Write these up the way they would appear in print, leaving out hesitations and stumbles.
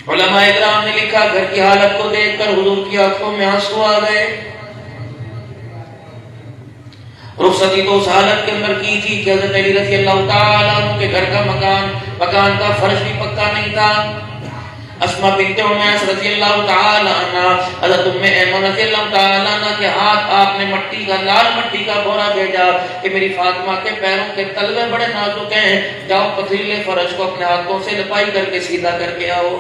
علماء اکرام نے لکھا گھر کی حالت کو دیکھ کر حضور کی آنکھوں میں آنسو آ گئے. رخصتی تو اس حالت کے اندر کی تھی کہ حضرت علی رضی اللہ تعالیٰ عنہ کے گھر کا مکان کا فرش بھی پکا نہیں تھا. اسماء بنت عمیس رضی اللہ تعالیٰ عنہ حضرت ام ایمن رضی اللہ تعالیٰ عنہ کے ہاتھ آپ نے مٹی کا لال مٹی کا بورا بھیجا کہ میری فاطمہ کے پیروں کے تلوے بڑے نازک ہیں، جاؤ پتھریلے فرش کو اپنے ہاتھوں سے لپائی کر کے سیدھا کر کے آؤ.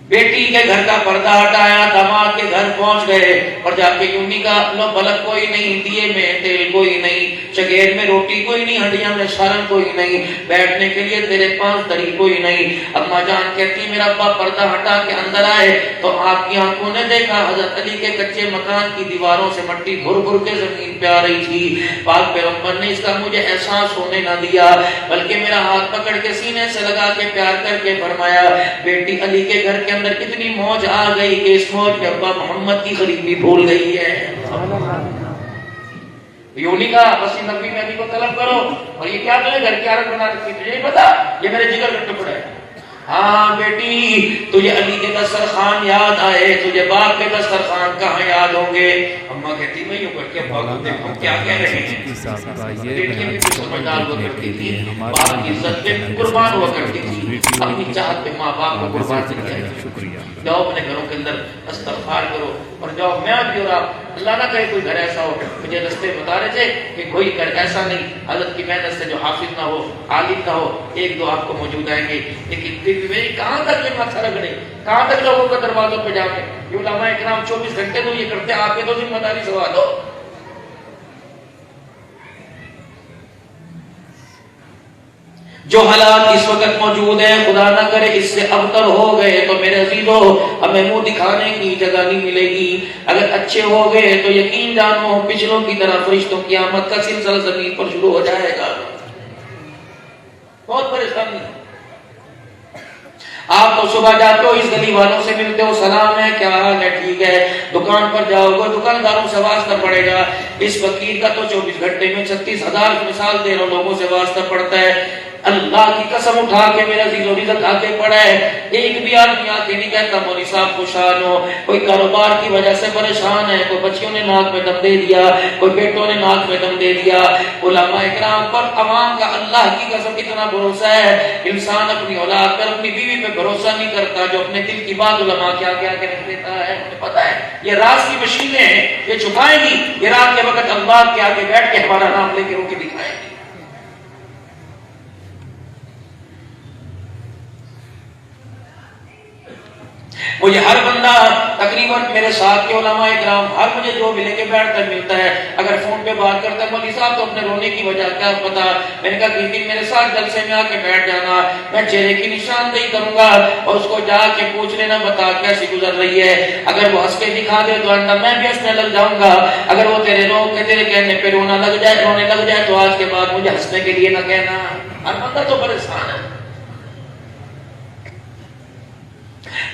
بیٹی کے گھر کا پردہ ہٹایا، داماد کے گھر پہنچ گئے اور جا کے یوں نہیں کہا لو بلک کوئی نہیں، دیے میں تیل کوئی نہیں، چگیر میں روٹی کوئی نہیں، ہڈیاں میں سالن کوئی نہیں، بیٹھنے کے لیے تیرے پاس دری کوئی نہیں. اما جان کہتی میرا ابا پردہ ہٹا کے اندر آئے تو آپ کی آنکھوں نے دیکھا حضرت علی کے کچے مکان کی دیواروں سے مٹی بھر بھر کے زمین پہ آ رہی تھی. پاک پیغمبر نے اس کا مجھے احساس ہونے نہ دیا بلکہ میرا ہاتھ پکڑ کے سینے سے لگا کے پیار کر کے فرمایا بیٹی علی کے گھر کے اندر کتنی موج آ گئی کہ اس موج میں ابا محمد کی غریبی بھول گئی ہے. یوں نہیں کہا بس نبی میں علی کو طلب کرو اور یہ کیا تمہیں گھر کی عادت بنا رکھی، تجھے نہیں پتا یہ میرے جگر کا ٹکڑا ہے. ہاں بیٹی تجھے علی کے دسترخوان یاد آئے، تجھے باپ کے دسترخوان کہاں یاد ہوں گے. اماں کہتی میں یوں کر کے ابا کو دیکھوں کیا کہہ رہے ہیں. بیٹیاں بھی سمجھدار ہوا کرتی تھی، باپ کی عزت پہ قربان ہوا کرتی تھی، اپنی چاہت پہ ماں باپ کو قربان کر دیا. جاؤ اپنے گھروں کے اندر استغفار کرو اور جاؤ. میں بھی اور آپ اللہ نہ کہے کوئی گھر ایسا ہو. مجھے رستے بتا رہے تھے کہ کوئی گھر ایسا نہیں حضرت کی محنت سے جو حافظ نہ ہو، عالم نہ ہو، ایک دو آپ کو موجود آئیں گے. لیکن پھر بھی میری کہاں تک یہ ماتھا رگڑے، کہاں تک لوگوں کا دروازوں پہ جا کے یہ علماء اکرام 24 گھنٹے تو یہ کرتے، آپ کے تو ذمہ داری سوال ہو. جو حالات اس وقت موجود ہیں خدا نہ کرے اس سے ابتر ہو گئے تو میرے عزیزو ہمیں منہ دکھانے کی جگہ نہیں ملے گی. اگر اچھے ہو گئے تو یقین جانو پچھلوں کی طرح فرشتوں کی آمد کا سلسلہ زمین پر شروع ہو جائے گا. بہت پریشانی. آپ تو صبح جاتے ہو اس گلی والوں سے ملتے ہو، سلام ہے کیا حال ہے ٹھیک ہے. دکان پر جاؤ گے دکانداروں سے واسطہ پڑے گا. اس فقیر کا تو 24 گھنٹے میں 36,000 مثال دے رہا لوگوں سے واسطہ پڑتا ہے. اللہ کی قسم اٹھا کے میرا عزیز و رزق آ کے پڑا ہے. ایک بھی آدمی آ کے نہیں کہتا مولوی صاحب خوشحال ہو. کوئی کاروبار کی وجہ سے پریشان ہے، کوئی بچیوں نے ناک میں دم دے دیا، کوئی بیٹوں نے ناک میں دم دے دیا. علماء اکرام پر عوام کا اللہ کی قسم اتنا بھروسہ ہے. انسان اپنی اولاد پر اپنی بیوی پہ بھروسہ نہیں کرتا. جو اپنے دل کی بات علماء کیا کیا کے رکھ دیتا ہے مجھے پتا ہے. یہ راز کی مشینیں ہیں، یہ چھپائیں گی. یہ رات کے وقت اللہ کے آگے بیٹھ کے ہمارا نام لے کے رو کے دکھائیں گی. مجھے ہر بندہ تقریباً میرے ساتھ کے علماء اکرام ہر مجھے جو ملے کے بیٹھ کر ملتا ہے. اگر فون پہ بات کرتا ہے مولوی صاحب تو اپنے رونے کی وجہ کیا پتا. میں نے کہا کس دن میرے ساتھ جلسے میں آ کے بیٹھ جانا، میں چہرے کی نشاندہی کروں گا اور اس کو جا کے پوچھ لینا بتا کیسی گزر رہی ہے. اگر وہ ہنس کے دکھا دے تو آئندہ میں بھی ہنسنے لگ جاؤں گا. اگر وہ تیرے تیرے کہنے پہ رونے لگ جائے تو آج کے بعد مجھے ہنسنے کے لیے نہ کہنا. ہر بندہ تو پریشان ہے.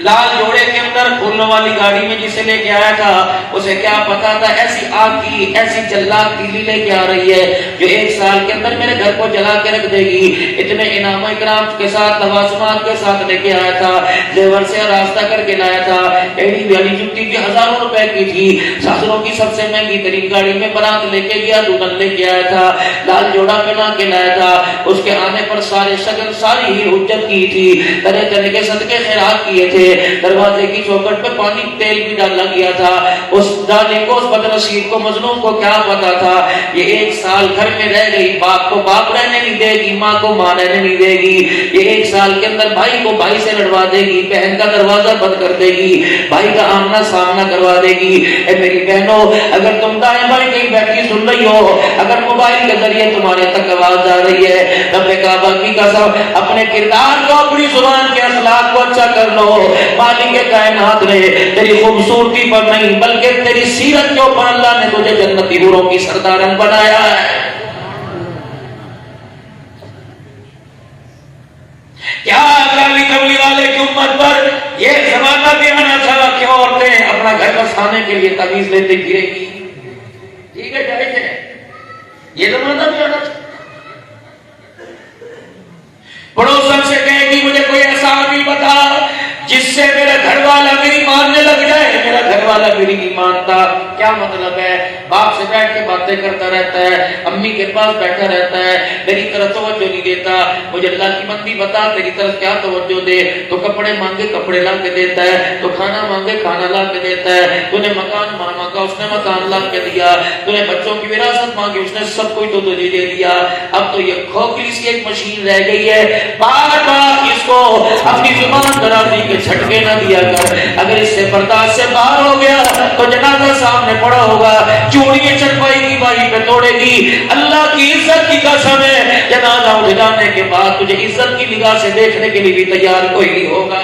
لال جوڑے کے اندر کھولنے والی گاڑی میں جسے لے کے آیا تھا اسے کیا پتا تھا ایسی آگ کی ایسی جلات تیلی لے کے آ رہی ہے جو 1 سال کے اندر میرے گھر کو جلا کے رکھ دے گی. اتنے انعام و اکرام کے ساتھ لوازمات کے ساتھ لے کے آیا تھا، زیور سے راستہ کر کے لایا تھا. ایڈی والی جوتی کی ہزاروں روپے کی تھی. ساسروں کی سب سے مہنگی ترین گاڑی میں برات لے کے گیا، دلہن لے کے آیا تھا، لال جوڑا پہنا کے لایا تھا. اس کے آنے پر سارے شگن ساری ہی حجت کی تھی، طرح طرح کے صدقے خیرات کیے تھے. دروازے کی چوکھٹ پہ پانی تیل بھی ڈالا گیا تھا. اس ڈالے کو اس بدنصیب کو مظلوم کو کیا پتا تھا یہ 1 سال گھر میں رہ گئی، باپ کو باپ رہنے نہیں دے گی، ماں کو ماں رہنے نہیں دے گی. یہ 1 سال کے اندر بھائی کو بھائی سے لڑوا دے گی، بہن کا دروازہ بند کر دے گی، بھائی کا آمنا سامنا کروا دے گی. اے میری بہنوں اگر تم دائیں بائیں کہیں بیٹھی سن رہی ہو، اگر موبائل کے ذریعے تمہارے تک آواز آ رہی ہے، رب کعبہ کی قسم اپنے کردار کو اپنی زبان کے اخلاق کو اچھا کر لو. مالک کائنات نے تیری خوبصورتی پر نہیں بلکہ تیری سیرت کے اوپر اللہ نے تجھے جنتی حوروں کی سردارن بنایا ہے. کیا اکالی کملی والے کی امت پر یہ زمانہ بھی آنا چاہا کہ عورتیں اپنا گھر بسانے کے لیے تمیز لیتے گرے گی؟ ٹھیک ہے جائز ہے، یہ زمانہ بھی آنا چاہا. پڑوسن سے کہے گی مجھے کوئی ایسا آدمی بتا جس سے میرا گھر والا میری ماننے لگ جائے، میرا گھر والا میری نہیں مانتا۔ کیا مطلب ہے؟ باپ سے بیٹھ کے باتیں کرتا رہتا ہے، امی کے پاس بیٹھا رہتا ہے، میری طرف توجہ نہیں دیتا، مجھے اللہ کی بندی بتا تیری طرف کیا توجہ دے؟ تو کپڑے مانگے کپڑے لا کے دیتا ہے، تو کھانا مانگے کھانا لا کے دیتا ہے، تو نے مکان مانگا اس نے مکان لا کے دیا، تو نے بچوں کی وراثت مانگی اس نے سب کچھ تو تجھے دے دیا۔ اب تو یہ کھوکھلی سی ایک مشین رہ گئی ہے، بار بار اس کو اپنی زبان درازی کے جھٹکے نہ دیا کر، اگر اس سے برداشت سے باہر ہو گیا تو جنازہ سامنے پڑا ہوگا، چوڑیاں چرپائی کی بائی پہ توڑے گی۔ اللہ کی عزت کی قسم ہے، جنازہ اٹھ جانے کے بعد تجھے عزت کی نگاہ سے دیکھنے کے لیے بھی تیار کوئی نہیں ہوگا۔